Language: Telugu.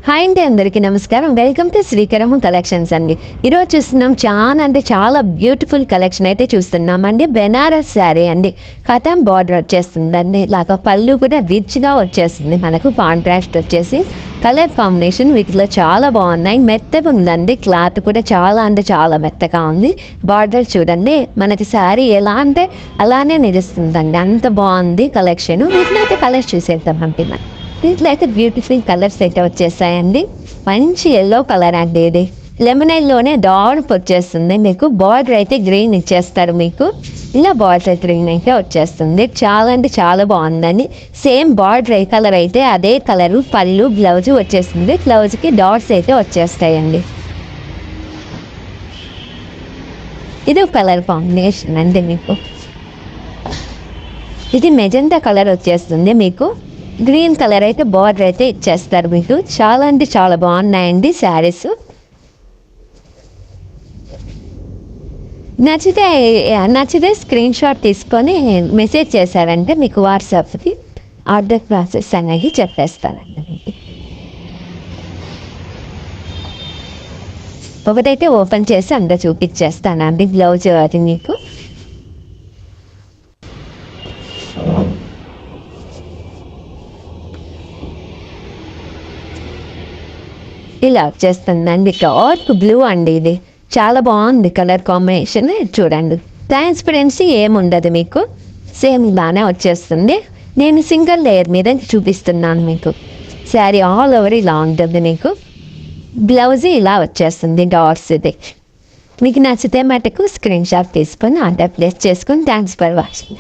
హాయ్ అండి, అందరికీ నమస్కారం. వెల్కమ్ టు శ్రీకరము కలెక్షన్స్ అండి. ఈరోజు చూస్తున్నాం చాలా బ్యూటిఫుల్ కలెక్షన్ అయితే చూస్తున్నామండి. బెనారస్ శారీ అండి, కథం బార్డర్ వచ్చేస్తుందండి. ఇలాగ పళ్ళు కూడా రిచ్గా వచ్చేస్తుంది. మనకు కాంట్రాస్ట్ వచ్చేసి కలర్ కాంబినేషన్ వీటిలో చాలా బాగున్నాయి. మెత్తగా ఉందండి, క్లాత్ కూడా చాలా మెత్తగా ఉంది. బార్డర్ చూడండి, మనకి శారీ ఎలా అంటే అలానే నిలుస్తుందండి, అంత బాగుంది కలెక్షన్. వీటిలో అయితే కలర్స్ చూసేద్దాం అంటున్నాను. దీంట్లో అయితే బ్యూటిఫుల్ కలర్స్ అయితే వచ్చేసాయండి. మంచి ఎల్లో కలర్ అండి, ఇది లెమనైల్లోనే డార్క్ వచ్చేస్తుంది. మీకు బార్డర్ అయితే గ్రీన్ ఇచ్చేస్తారు. మీకు ఇలా బార్డర్ గ్రీన్ అయితే వచ్చేస్తుంది. చాలా బాగుందండి. సేమ్ బార్డర్ ఏ కలర్ అయితే అదే కలరు పళ్ళు బ్లౌజ్ వచ్చేస్తుంది. బ్లౌజ్కి డాట్స్ అయితే వచ్చేస్తాయండి. ఇది కలర్ కాంబినేషన్ అండి. మీకు ఇది మెజెంటా కలర్ వచ్చేస్తుంది. మీకు గ్రీన్ కలర్ అయితే బార్డర్ అయితే ఇచ్చేస్తారు. మీకు చాలా బాగున్నాయండి శారీస్. నచ్చితే స్క్రీన్ షాట్ తీసుకొని మెసేజ్ చేశారంటే మీకు వాట్సాప్కి ఆర్డర్ ప్రాసెస్ అనేది చెప్పేస్తానండి. ఒకటైతే ఓపెన్ చేసి అందరూ చూపించేస్తానండి బ్లౌజ్ అది మీకు. ఇలా వచ్చేస్తుందండి. డార్క్ బ్లూ అండి, ఇది చాలా బాగుంది కలర్ కాంబినేషన్. చూడండి, ట్రాన్స్పరెన్సీ ఏముండదు, మీకు సేమ్ బాగానే వచ్చేస్తుంది. నేను సింగిల్ లేయర్ మీద చూపిస్తున్నాను మీకు. శారీ ఆల్ ఓవర్ ఇలా ఉంటుంది. మీకు బ్లౌజ్ ఇలా వచ్చేస్తుంది డాట్స్. ఇది మీకు నచ్చితే మటుకు స్క్రీన్ షాట్ తీసుకొని ఆర్డర్ ప్లేస్ చేసుకొని థ్యాంక్స్ ఫర్ వాచింగ్.